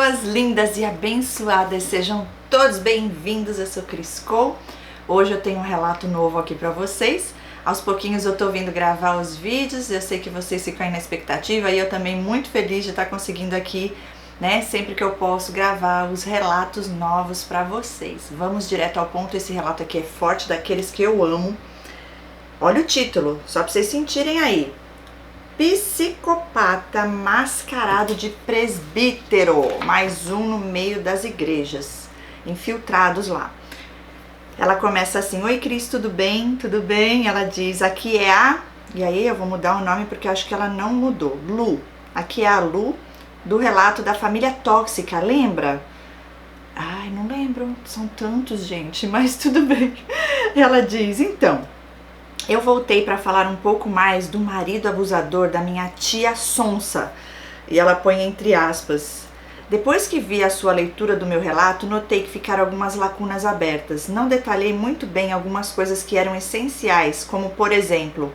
pessoas lindas e abençoadas, sejam todos bem-vindos. Eu sou Cris Cole. Hoje eu tenho um relato novo aqui para vocês. Aos pouquinhos eu tô vindo gravar os vídeos, eu sei que vocês ficam aí na expectativa e eu também muito feliz de estar conseguindo aqui, né, sempre que eu posso gravar os relatos novos para vocês. Vamos direto ao ponto, esse relato aqui é forte, daqueles que eu amo. Olha o título, só para vocês sentirem aí. Psicopata mascarado de presbítero, mais um no meio das igrejas, infiltrados lá. Ela começa assim: oi Cris, tudo bem? Tudo bem? Ela diz, aqui é a... E aí eu vou mudar o nome porque eu acho que ela não mudou. Lu. Aqui é a Lu, do relato da família tóxica, lembra? Ai, não lembro, são tantos, gente, mas tudo bem. Ela diz, então... Eu voltei para falar um pouco mais do marido abusador da minha tia Sonsa. E ela põe entre aspas. Depois que vi a sua leitura do meu relato, notei que ficaram algumas lacunas abertas. Não detalhei muito bem algumas coisas que eram essenciais, como, por exemplo,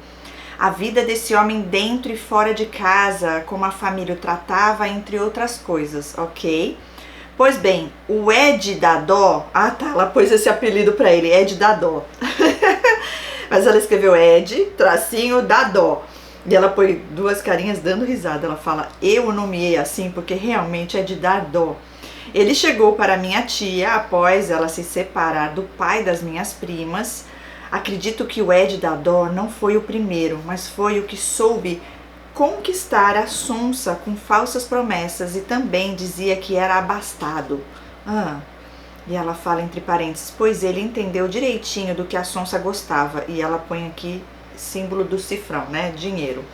a vida desse homem dentro e fora de casa, como a família o tratava, entre outras coisas, ok? Pois bem, o Ed Dadó... Ah tá, ela pôs esse apelido para ele, Ed Dadó. Mas ela escreveu Ed, tracinho, Dadó. E ela põe duas carinhas dando risada. Ela fala, eu o nomeei assim porque realmente é de dar dó. Ele chegou para minha tia após ela se separar do pai das minhas primas. Acredito que o Ed Dadó não foi o primeiro, mas foi o que soube conquistar a Sonsa com falsas promessas e também dizia que era abastado. E ela fala entre parênteses, pois ele entendeu direitinho do que a Sonsa gostava. E ela põe aqui símbolo do cifrão, né? Dinheiro.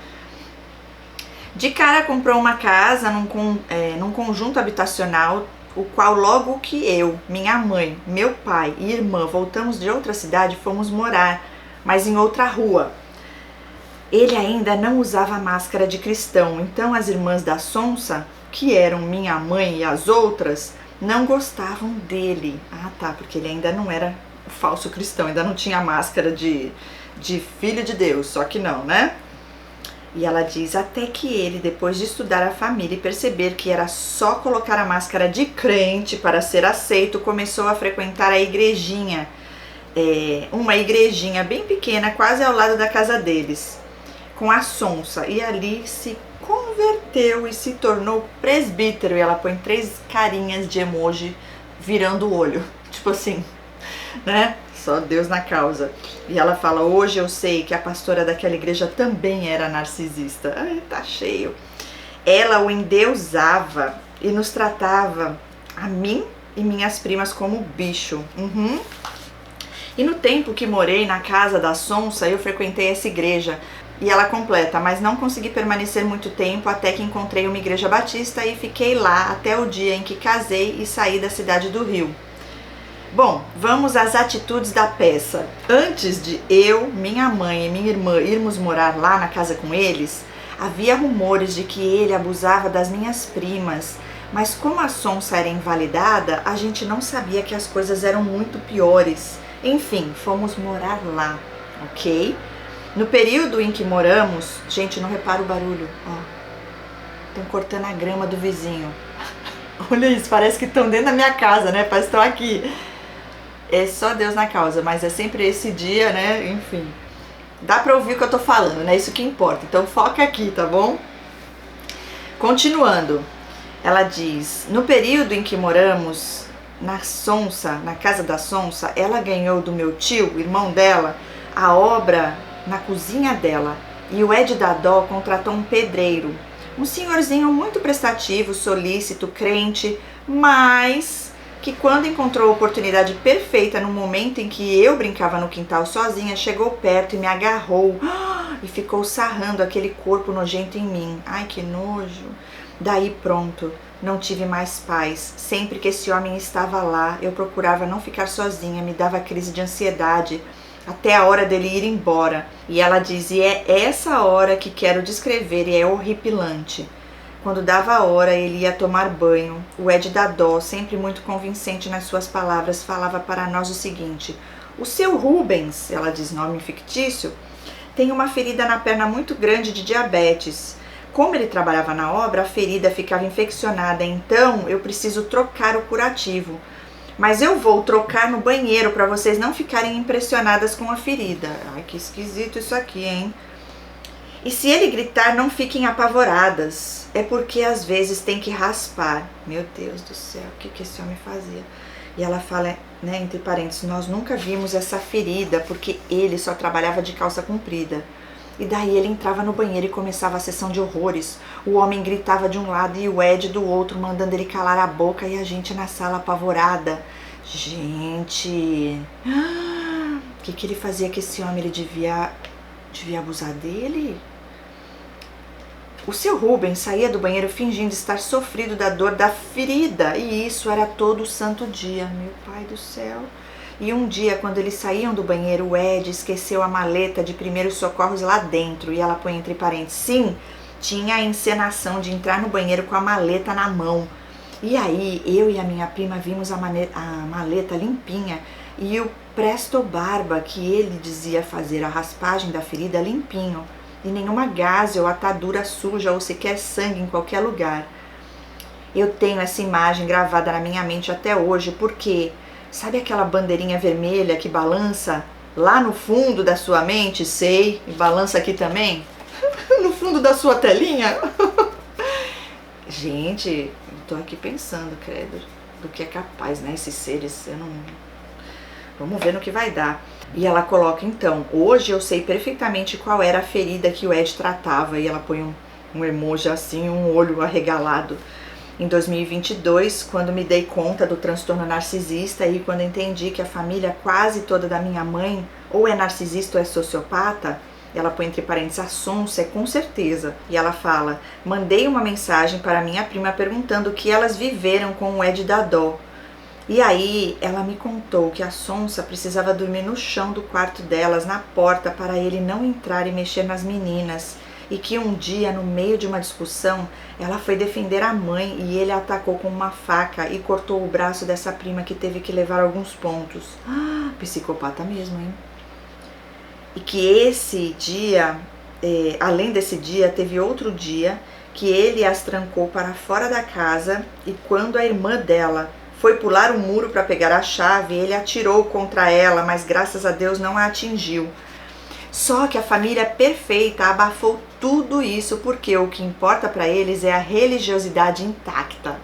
De cara comprou uma casa num conjunto habitacional, o qual logo que eu, minha mãe, meu pai e irmã voltamos de outra cidade, fomos morar, mas em outra rua. Ele ainda não usava máscara de cristão, então as irmãs da Sonsa, que eram minha mãe e as outras, não gostavam dele. Ah tá, porque ele ainda não era falso cristão, ainda não tinha máscara de filho de Deus, só que não, né? E ela diz, até que ele, depois de estudar a família e perceber que era só colocar a máscara de crente para ser aceito, começou a frequentar a igrejinha, uma igrejinha bem pequena, quase ao lado da casa deles, com a Sonsa, e ali se converteu e se tornou presbítero. E ela põe 3 carinhas de emoji virando o olho, tipo assim, né? Só Deus na causa. E ela fala, hoje eu sei que a pastora daquela igreja também era narcisista. Ai, tá cheio. Ela o endeusava e nos tratava, a mim e minhas primas, como bicho. E no tempo que morei na casa da Sonsa, eu frequentei essa igreja. E ela completa, mas não consegui permanecer muito tempo até que encontrei uma igreja batista e fiquei lá até o dia em que casei e saí da cidade do Rio. Bom, vamos às atitudes da peça. Antes de eu, minha mãe e minha irmã irmos morar lá na casa com eles, havia rumores de que ele abusava das minhas primas, mas como a Sonsa era invalidada, a gente não sabia que as coisas eram muito piores. Enfim, fomos morar lá, ok? No período em que moramos, gente, não repara o barulho, ó, estão cortando a grama do vizinho. Olha isso, parece que estão dentro da minha casa, né? Parece que estão aqui. É só Deus na causa, mas é sempre esse dia, né? Enfim, dá pra ouvir o que eu tô falando, né? Isso que importa. Então foca aqui, tá bom? Continuando, ela diz, no período em que moramos na Sonsa, na casa da Sonsa, ela ganhou do meu tio, irmão dela, a obra na cozinha dela, e o Ed Dadó contratou um pedreiro, um senhorzinho muito prestativo, solícito, crente, mas que quando encontrou a oportunidade perfeita no momento em que eu brincava no quintal sozinha, chegou perto e me agarrou e ficou sarrando aquele corpo nojento em mim. Ai, que nojo! Daí pronto, não tive mais paz. Sempre que esse homem estava lá, eu procurava não ficar sozinha, me dava crise de ansiedade, até a hora dele ir embora. E ela diz, e é essa hora que quero descrever, e é horripilante. Quando dava a hora, ele ia tomar banho. O Ed Dadó, sempre muito convincente nas suas palavras, falava para nós o seguinte, o seu Rubens, ela diz nome fictício, tem uma ferida na perna muito grande de diabetes. como ele trabalhava na obra, a ferida ficava infeccionada, então eu preciso trocar o curativo. Mas eu vou trocar no banheiro para vocês não ficarem impressionadas com a ferida. Ai, que esquisito isso aqui, hein? E se ele gritar, não fiquem apavoradas. É porque às vezes tem que raspar. Meu Deus do céu, o que esse homem fazia? E ela fala, né, entre parênteses, nós nunca vimos essa ferida porque ele só trabalhava de calça comprida. E daí ele entrava no banheiro e começava a sessão de horrores. O homem gritava de um lado e o Ed do outro, mandando ele calar a boca, e a gente na sala apavorada. Gente, o que ele fazia com esse homem? Ele devia abusar dele? O seu Rubens saía do banheiro fingindo estar sofrido da dor da ferida, e isso era todo santo dia, meu pai do céu. E um dia, quando eles saíam do banheiro, o Ed esqueceu a maleta de primeiros socorros lá dentro, e ela põe entre parênteses, sim, tinha a encenação de entrar no banheiro com a maleta na mão. E aí, eu e a minha prima vimos a maleta limpinha, e o presto barba que ele dizia fazer a raspagem da ferida limpinho, e nenhuma gaze ou atadura suja ou sequer sangue em qualquer lugar. Eu tenho essa imagem gravada na minha mente até hoje, porque sabe aquela bandeirinha vermelha que balança lá no fundo da sua mente? Sei, e balança aqui também, no fundo da sua telinha. Gente, tô aqui pensando, credo, do que é capaz, né, esses seres, eu não... Vamos ver no que vai dar. E ela coloca, então, hoje eu sei perfeitamente qual era a ferida que o Ed tratava, e ela põe um emoji assim, um olho arregalado. Em 2022, quando me dei conta do transtorno narcisista e quando entendi que a família quase toda da minha mãe ou é narcisista ou é sociopata, ela põe entre parênteses, a sonsa é com certeza. E ela fala, mandei uma mensagem para minha prima perguntando o que elas viveram com o Ed da dó. E aí ela me contou que a sonsa precisava dormir no chão do quarto delas, na porta, para ele não entrar e mexer nas meninas. E que um dia, no meio de uma discussão, ela foi defender a mãe e ele a atacou com uma faca e cortou o braço dessa prima que teve que levar alguns pontos. Ah, psicopata mesmo, hein? E que esse dia, além desse dia, teve outro dia que ele as trancou para fora da casa e quando a irmã dela foi pular o muro para pegar a chave, ele atirou contra ela, mas graças a Deus não a atingiu. Só que a família perfeita abafou tudo isso porque o que importa para eles é a religiosidade intacta.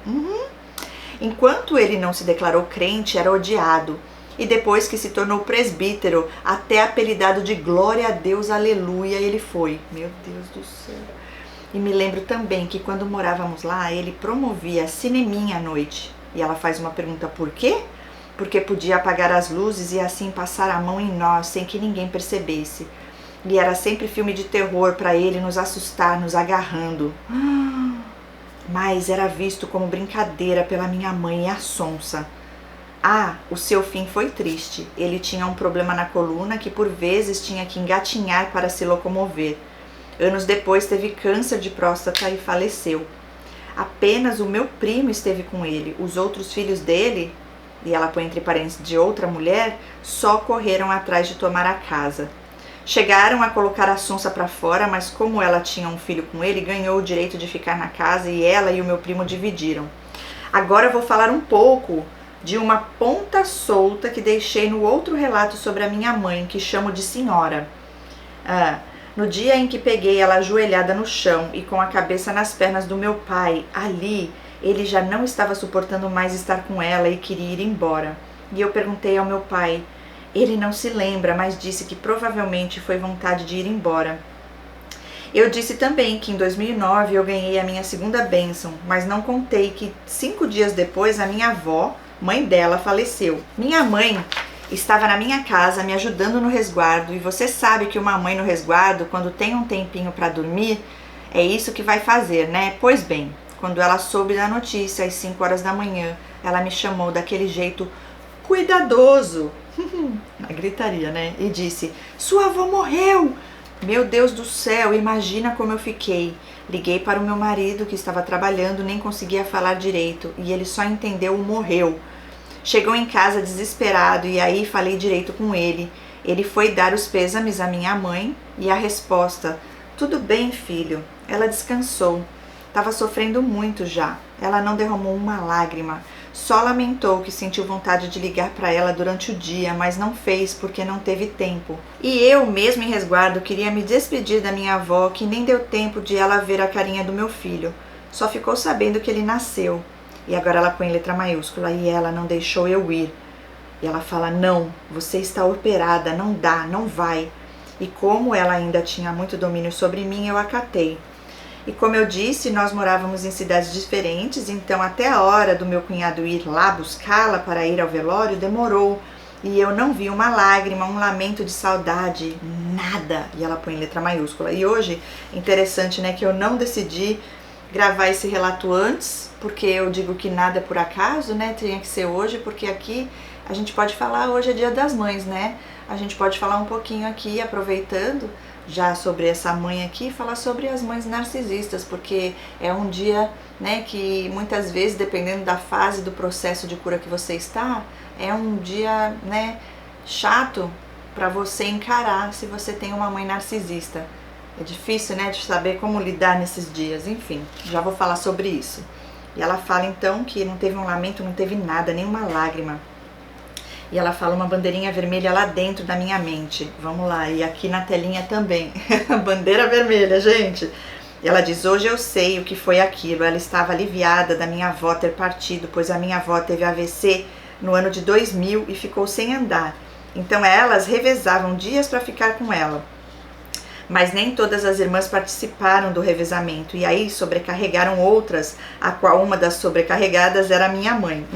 Enquanto ele não se declarou crente, era odiado. E depois que se tornou presbítero, até apelidado de Glória a Deus, Aleluia, ele foi. Meu Deus do céu. E me lembro também que quando morávamos lá, ele promovia cineminha à noite. E ela faz uma pergunta, por quê? Porque podia apagar as luzes e assim passar a mão em nós sem que ninguém percebesse. E era sempre filme de terror para ele nos assustar, nos agarrando. Mas era visto como brincadeira pela minha mãe e a sonsa. Ah, o seu fim foi triste. Ele tinha um problema na coluna que por vezes tinha que engatinhar para se locomover. Anos depois teve câncer de próstata e faleceu. Apenas o meu primo esteve com ele. Os outros filhos dele, e ela põe entre parênteses de outra mulher, só correram atrás de tomar a casa. Chegaram a colocar a sonsa para fora, mas como ela tinha um filho com ele, ganhou o direito de ficar na casa e ela e o meu primo dividiram. Agora vou falar um pouco de uma ponta solta que deixei no outro relato sobre a minha mãe, que chamo de senhora. No dia em que peguei ela ajoelhada no chão e com a cabeça nas pernas do meu pai, ali ele já não estava suportando mais estar com ela e queria ir embora. E eu perguntei ao meu pai. Ele não se lembra, mas disse que provavelmente foi vontade de ir embora. Eu disse também que em 2009 eu ganhei a minha segunda bênção, mas não contei que 5 dias depois a minha avó, mãe dela, faleceu. Minha mãe estava na minha casa me ajudando no resguardo, e você sabe que uma mãe no resguardo, quando tem um tempinho para dormir, é isso que vai fazer, né? Pois bem, quando ela soube da notícia às 5 horas da manhã, ela me chamou daquele jeito cuidadoso, na gritaria, né? E disse, sua avó morreu! Meu Deus do céu, imagina como eu fiquei. Liguei para o meu marido que estava trabalhando, nem conseguia falar direito, e ele só entendeu o morreu. Chegou em casa desesperado e aí falei direito com ele. Ele foi dar os pêsames à minha mãe e a resposta Tudo bem, filho. Ela descansou. Estava sofrendo muito já. Ela não derramou uma lágrima. Só lamentou que sentiu vontade de ligar para ela durante o dia, mas não fez porque não teve tempo. E eu, mesmo em resguardo, queria me despedir da minha avó, que nem deu tempo de ela ver a carinha do meu filho. Só ficou sabendo que ele nasceu. E agora ela põe letra maiúscula, e ela não deixou eu ir. E ela fala, não, você está operada, não dá, não vai. E como ela ainda tinha muito domínio sobre mim, eu acatei. E como eu disse, nós morávamos em cidades diferentes, então até a hora do meu cunhado ir lá buscá-la para ir ao velório demorou. E eu não vi uma lágrima, um lamento de saudade, nada. E ela põe letra maiúscula. E hoje, interessante, né, que eu não decidi gravar esse relato antes, porque eu digo que nada é por acaso, né, tinha que ser hoje, porque aqui a gente pode falar, hoje é Dia das Mães, né? A gente pode falar um pouquinho aqui, aproveitando já sobre essa mãe aqui, falar sobre as mães narcisistas, porque é um dia, né, que muitas vezes, dependendo da fase do processo de cura que você está, é um dia, né, chato para você encarar se você tem uma mãe narcisista. É difícil, né, de saber como lidar nesses dias, enfim, já vou falar sobre isso. E ela fala então que não teve um lamento, não teve nada, nenhuma lágrima. E ela fala uma bandeirinha vermelha lá dentro da minha mente. Vamos lá, e aqui na telinha também. Bandeira vermelha, gente. E ela diz, hoje eu sei o que foi aquilo. Ela estava aliviada da minha avó ter partido, pois a minha avó teve AVC no ano de 2000 e ficou sem andar. Então elas revezavam dias para ficar com ela. Mas nem todas as irmãs participaram do revezamento. E aí sobrecarregaram outras, a qual uma das sobrecarregadas era a minha mãe.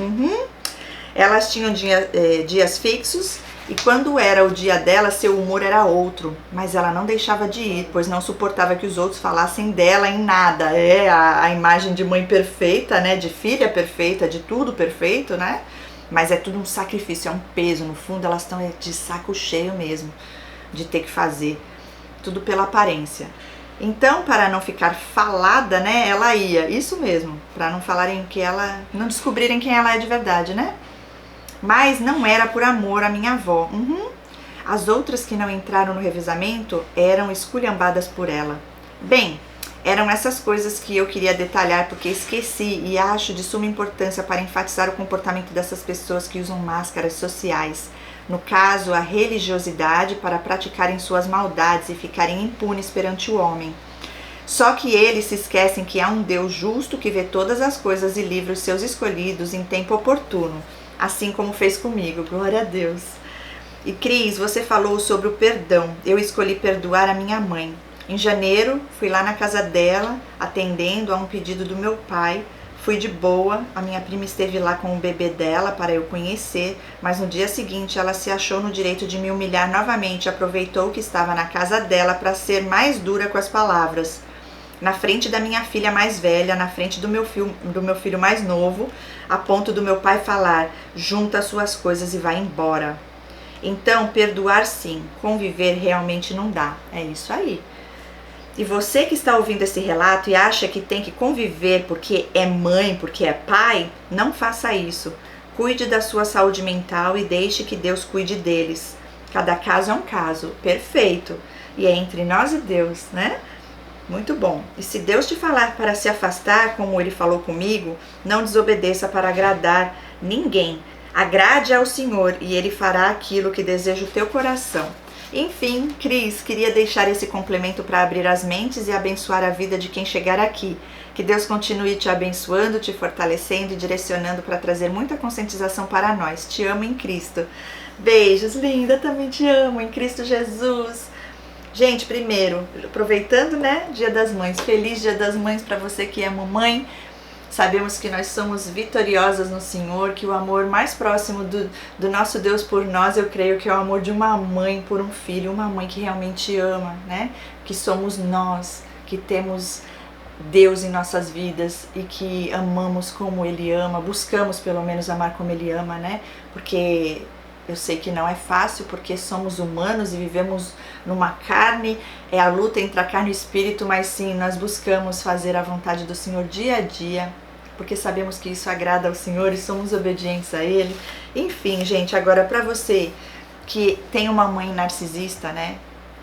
Elas tinham dias fixos e quando era o dia dela, seu humor era outro. Mas ela não deixava de ir, pois não suportava que os outros falassem dela em nada. É a imagem de mãe perfeita, né? De filha perfeita, de tudo perfeito, né? Mas é tudo um sacrifício, é um peso. No fundo, elas estão de saco cheio mesmo de ter que fazer. Tudo pela aparência. Então, para não ficar falada, né? Ela ia. Isso mesmo, para não falarem que ela... não descobrirem quem ela é de verdade, né? Mas não era por amor à minha avó. As outras que não entraram no revezamento eram esculhambadas por ela. Bem, eram essas coisas que eu queria detalhar porque esqueci e acho de suma importância para enfatizar o comportamento dessas pessoas que usam máscaras sociais. No caso, a religiosidade para praticarem suas maldades e ficarem impunes perante o homem. Só que eles se esquecem que há um Deus justo que vê todas as coisas e livra os seus escolhidos em tempo oportuno. Assim como fez comigo, glória a Deus. E Cris, você falou sobre o perdão. Eu escolhi perdoar a minha mãe. Em janeiro, fui lá na casa dela, atendendo a um pedido do meu pai. Fui de boa, a minha prima esteve lá com o bebê dela para eu conhecer, mas no dia seguinte ela se achou no direito de me humilhar novamente, aproveitou que estava na casa dela para ser mais dura com as palavras. Na frente da minha filha mais velha, na frente do meu filho mais novo, a ponto do meu pai falar, junta as suas coisas e vai embora. Então, perdoar sim, conviver realmente não dá. É isso aí. E você que está ouvindo esse relato e acha que tem que conviver porque é mãe, porque é pai, não faça isso. Cuide da sua saúde mental e deixe que Deus cuide deles. Cada caso é um caso, perfeito. E é entre nós e Deus, né? Muito bom. E se Deus te falar para se afastar, como Ele falou comigo, não desobedeça para agradar ninguém. Agrade ao Senhor e Ele fará aquilo que deseja o teu coração. Enfim, Cris, queria deixar esse complemento para abrir as mentes e abençoar a vida de quem chegar aqui. Que Deus continue te abençoando, te fortalecendo e direcionando para trazer muita conscientização para nós. Te amo em Cristo. Beijos, linda, também te amo em Cristo Jesus. Gente, primeiro, aproveitando, né, Dia das Mães, feliz Dia das Mães para você que é mamãe. Sabemos que nós somos vitoriosas no Senhor, que o amor mais próximo do nosso Deus por nós, eu creio que é o amor de uma mãe por um filho, uma mãe que realmente ama, né? Que somos nós, que temos Deus em nossas vidas e que amamos como Ele ama, buscamos pelo menos amar como Ele ama, né? Porque eu sei que não é fácil, porque somos humanos e vivemos numa carne, é a luta entre a carne e o espírito, mas sim, nós buscamos fazer a vontade do Senhor dia a dia, porque sabemos que isso agrada ao Senhor e somos obedientes a Ele. Enfim, gente, agora para você que tem uma mãe narcisista, né?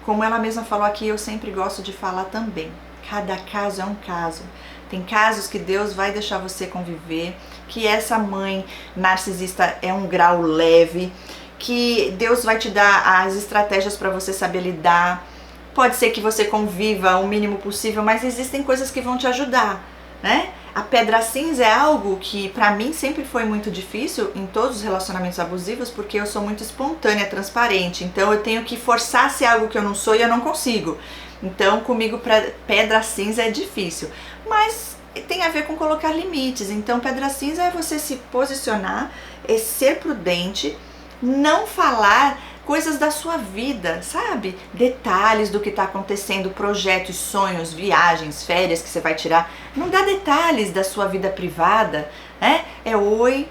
como ela mesma falou aqui, eu sempre gosto de falar também. Cada caso é um caso. Tem casos que Deus vai deixar você conviver, que essa mãe narcisista é um grau leve, que Deus vai te dar as estratégias para você saber lidar. Pode ser que você conviva o mínimo possível, mas existem coisas que vão te ajudar, né? A pedra cinza é algo que pra mim sempre foi muito difícil em todos os relacionamentos abusivos, porque eu sou muito espontânea, transparente, então eu tenho que forçar a ser algo que eu não sou e eu não consigo. Então comigo pedra cinza é difícil, mas tem a ver com colocar limites. Então pedra cinza é você se posicionar, é ser prudente, não falar coisas da sua vida, sabe? Detalhes do que está acontecendo, projetos, sonhos, viagens, férias que você vai tirar. Não dá detalhes da sua vida privada, né? É oi,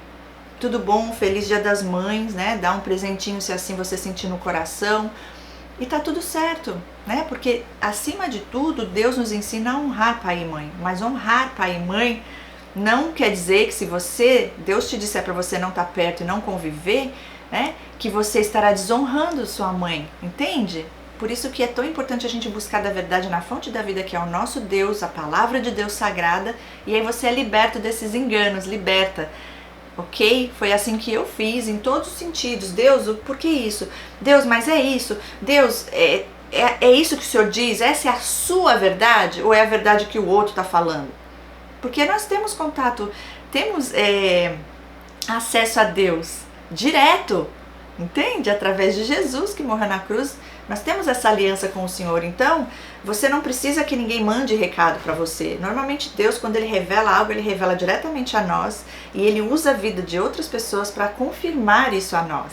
tudo bom, feliz Dia das Mães, né? Dá um presentinho se assim você sentir no coração. E tá tudo certo, né? Porque acima de tudo, Deus nos ensina a honrar pai e mãe. Mas honrar pai e mãe não quer dizer que se Deus te disser para você não estar perto e não conviver, né, que você estará desonrando sua mãe, entende? Por isso que é tão importante a gente buscar da verdade na fonte da vida, que é o nosso Deus, a palavra de Deus sagrada, e aí você é liberto desses enganos, liberta, ok? Foi assim que eu fiz, em todos os sentidos. Deus, por que isso? Deus, mas é isso? Deus, é isso que o Senhor diz? Essa é a sua verdade? Ou é a verdade que o outro está falando? Porque nós temos contato, temos acesso a Deus direto, entende? Através de Jesus que morreu na cruz, nós temos essa aliança com o Senhor. Então, você não precisa que ninguém mande recado para você. Normalmente Deus, quando Ele revela algo, Ele revela diretamente a nós, e Ele usa a vida de outras pessoas para confirmar isso a nós,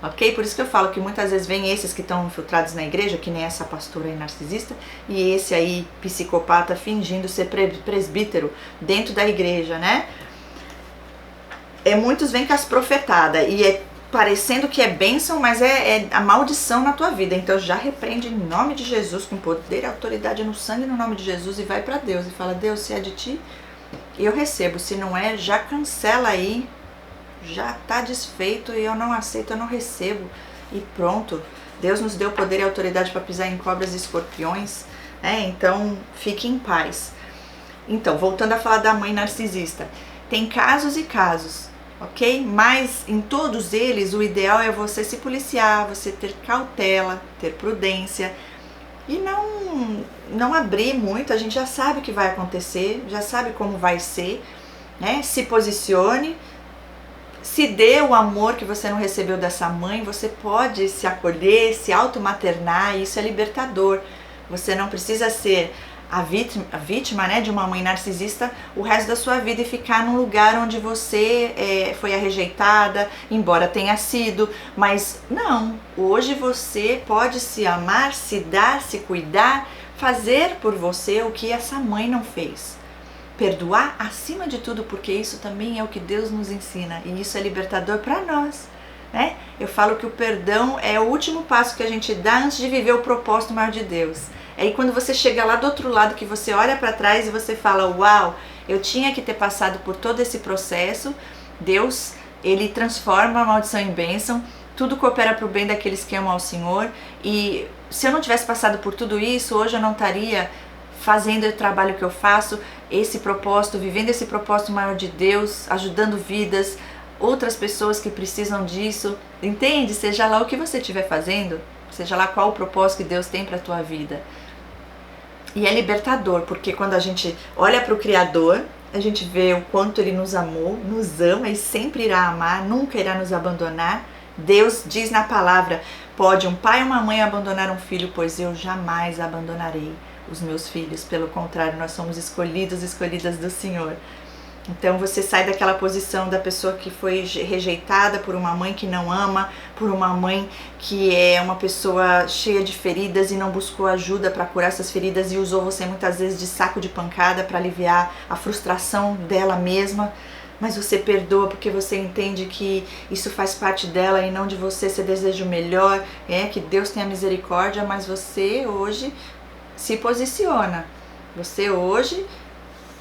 ok? Por isso que eu falo que muitas vezes vem esses que estão infiltrados na igreja, que nem essa pastora aí narcisista, e esse aí psicopata fingindo ser presbítero dentro da igreja, né? Muitos vêm com as profetadas e é parecendo que é bênção, mas é a maldição na tua vida. Então já repreende em nome de Jesus, com poder e autoridade no sangue, no nome de Jesus, e vai para Deus e fala: Deus, se é de ti, eu recebo. Se não é, já cancela aí, já tá desfeito e eu não aceito, eu não recebo. E pronto, Deus nos deu poder e autoridade para pisar em cobras e escorpiões, né? Então fique em paz. Então, voltando a falar da mãe narcisista, tem casos e casos, ok? Mas em todos eles o ideal é você se policiar, você ter cautela, ter prudência e não abrir muito. A gente já sabe o que vai acontecer, já sabe como vai ser, né? Se posicione, se dê o amor que você não recebeu dessa mãe. Você pode se acolher, se automaternar, e isso é libertador. Você não precisa ser a vítima, né, de uma mãe narcisista o resto da sua vida e ficar num lugar onde você foi a rejeitada, embora tenha sido. Mas não, hoje você pode se amar, se dar, se cuidar, fazer por você o que essa mãe não fez. Perdoar acima de tudo, porque isso também é o que Deus nos ensina, e isso é libertador para nós, né? Eu falo que o perdão é o último passo que a gente dá antes de viver o propósito maior de Deus. Aí quando você chega lá do outro lado, que você olha para trás e você fala: uau, eu tinha que ter passado por todo esse processo. Deus, Ele transforma a maldição em bênção, tudo coopera para o bem daqueles que amam ao Senhor. E se eu não tivesse passado por tudo isso, hoje eu não estaria fazendo o trabalho que eu faço, esse propósito, vivendo esse propósito maior de Deus, ajudando vidas, outras pessoas que precisam disso, entende? Seja lá o que você estiver fazendo, seja lá qual o propósito que Deus tem para a tua vida. E é libertador, porque quando a gente olha para o Criador, a gente vê o quanto Ele nos amou, nos ama e sempre irá amar, nunca irá nos abandonar. Deus diz na palavra: pode um pai ou uma mãe abandonar um filho, pois eu jamais abandonarei os meus filhos. Pelo contrário, nós somos escolhidos, escolhidas do Senhor. Então você sai daquela posição da pessoa que foi rejeitada por uma mãe que não ama, por uma mãe que é uma pessoa cheia de feridas e não buscou ajuda para curar essas feridas e usou você muitas vezes de saco de pancada para aliviar a frustração dela mesma. Mas você perdoa porque você entende que isso faz parte dela e não de você. Você deseja o melhor, que Deus tenha misericórdia, mas você hoje se posiciona. Você hoje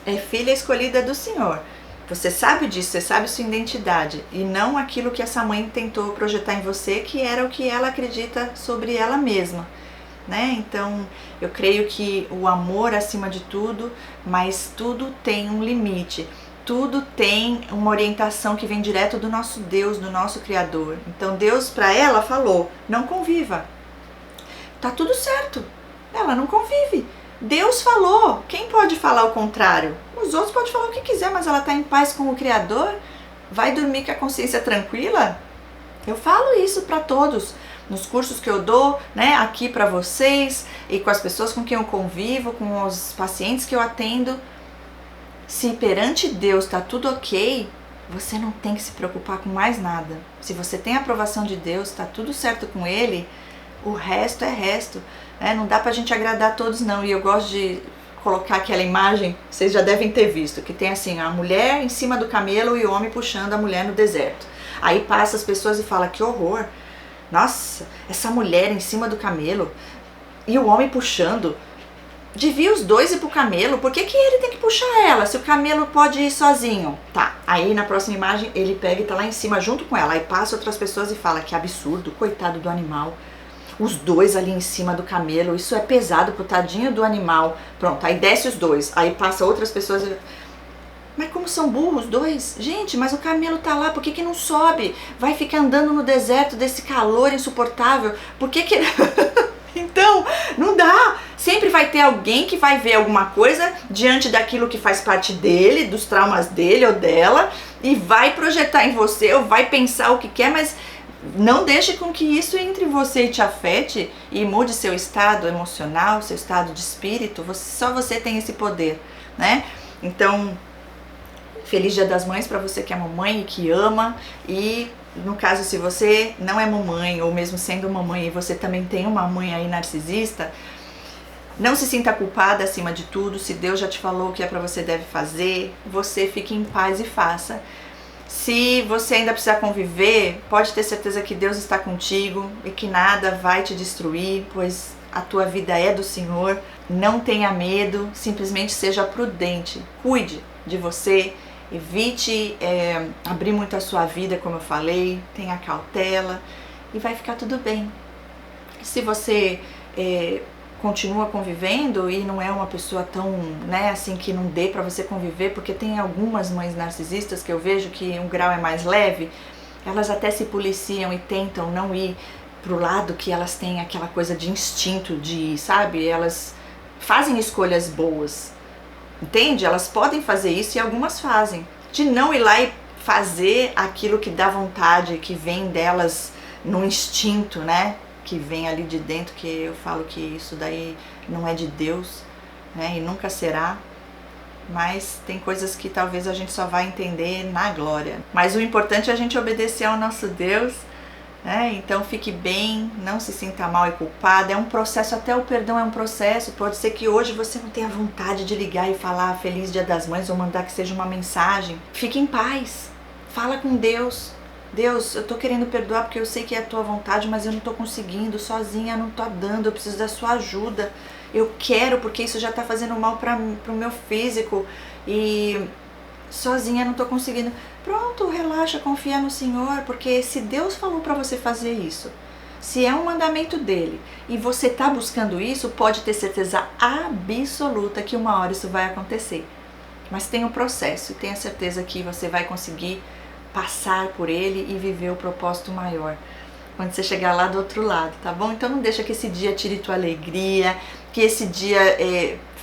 é filha escolhida do Senhor. Você sabe disso, você sabe sua identidade e não aquilo que essa mãe tentou projetar em você, que era o que ela acredita sobre ela mesma. né? Então eu creio que o amor acima de tudo, mas tudo tem um limite. Tudo tem uma orientação que vem direto do nosso Deus, do nosso Criador. Então Deus para ela falou, não conviva. Tá tudo certo, ela não convive. Deus falou, quem pode falar o contrário? Os outros podem falar o que quiser, mas ela tá em paz com o Criador? Vai dormir com a consciência tranquila? Eu falo isso para todos, nos cursos que eu dou, né, aqui para vocês e com as pessoas com quem eu convivo, com os pacientes que eu atendo. Se perante Deus tá tudo ok, você não tem que se preocupar com mais nada. Se você tem a aprovação de Deus, tá tudo certo com Ele, o resto é resto. Né? Não dá pra gente agradar a todos não. E eu gosto de colocar aquela imagem, vocês já devem ter visto, que tem assim, a mulher em cima do camelo e o homem puxando a mulher no deserto. Aí passa as pessoas e fala, que horror. Nossa, essa mulher em cima do camelo e o homem puxando. Devia os dois ir pro camelo, por que ele tem que puxar ela, se o camelo pode ir sozinho? Tá, aí na próxima imagem ele pega e tá lá em cima junto com ela, aí passa outras pessoas e fala, que absurdo, coitado do animal, os dois ali em cima do camelo, isso é pesado pro tadinho do animal. Pronto, aí desce os dois, aí passa outras pessoas e... Mas como são burros os dois? Gente, mas o camelo tá lá, por que não sobe? Vai ficar andando no deserto desse calor insuportável, por que Então, não dá. Sempre vai ter alguém que vai ver alguma coisa diante daquilo que faz parte dele, dos traumas dele ou dela, e vai projetar em você, ou vai pensar o que quer, mas não deixe com que isso entre você e te afete e mude seu estado emocional, seu estado de espírito. Só você tem esse poder, né? Então, feliz Dia das Mães para você que é mamãe e que ama. E no caso, se você não é mamãe, ou mesmo sendo mamãe e você também tem uma mãe aí narcisista, não se sinta culpada acima de tudo. Se Deus já te falou o que é para você deve fazer, você fique em paz e faça. Se você ainda precisar conviver, pode ter certeza que Deus está contigo e que nada vai te destruir, pois a tua vida é do Senhor. Não tenha medo, simplesmente seja prudente, cuide de você. Evite abrir muito a sua vida, como eu falei, tenha cautela e vai ficar tudo bem. Se você continua convivendo e não é uma pessoa tão, né, assim, que não dê pra você conviver, porque tem algumas mães narcisistas que eu vejo que um grau é mais leve, elas até se policiam e tentam não ir pro lado que elas têm aquela coisa de instinto de ir, sabe? Elas fazem escolhas boas. Entende? Elas podem fazer isso e algumas fazem. De não ir lá e fazer aquilo que dá vontade, que vem delas no instinto, né? Que vem ali de dentro, que eu falo que isso daí não é de Deus, né? E nunca será. Mas tem coisas que talvez a gente só vai entender na glória. Mas o importante é a gente obedecer ao nosso Deus, né? Então fique bem, não se sinta mal e culpada. É um processo, até o perdão é um processo. Pode ser que hoje você não tenha vontade de ligar e falar Feliz Dia das Mães ou mandar que seja uma mensagem. Fique em paz, fala com Deus. Deus, eu tô querendo perdoar porque eu sei que é a tua vontade, mas eu não tô conseguindo, sozinha não tô dando, eu preciso da sua ajuda. Eu quero porque isso já tá fazendo mal pro meu físico e sozinha não tô conseguindo. Pronto, relaxa, confia no Senhor, porque se Deus falou pra você fazer isso, se é um mandamento dele e você tá buscando isso, pode ter certeza absoluta que uma hora isso vai acontecer. Mas tem um processo e tenha certeza que você vai conseguir passar por ele e viver o propósito maior quando você chegar lá do outro lado, tá bom? Então não deixa que esse dia tire tua alegria, que esse dia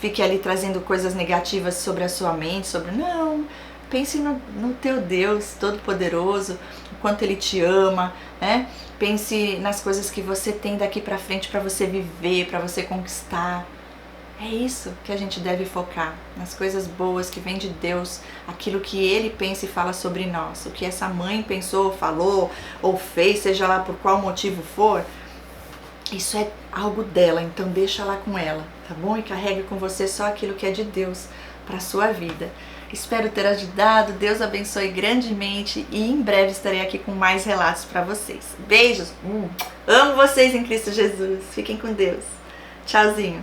fique ali trazendo coisas negativas sobre a sua mente, não, pense no teu Deus Todo-Poderoso, o quanto Ele te ama, né? Pense nas coisas que você tem daqui pra frente pra você viver, pra você conquistar. É isso que a gente deve focar, nas coisas boas que vêm de Deus, aquilo que Ele pensa e fala sobre nós, o que essa mãe pensou, falou ou fez, seja lá por qual motivo for, isso é algo dela, então deixa lá com ela, tá bom? E carregue com você só aquilo que é de Deus para a sua vida. Espero ter ajudado, Deus abençoe grandemente e em breve estarei aqui com mais relatos para vocês. Beijos, amo vocês em Cristo Jesus, fiquem com Deus, tchauzinho.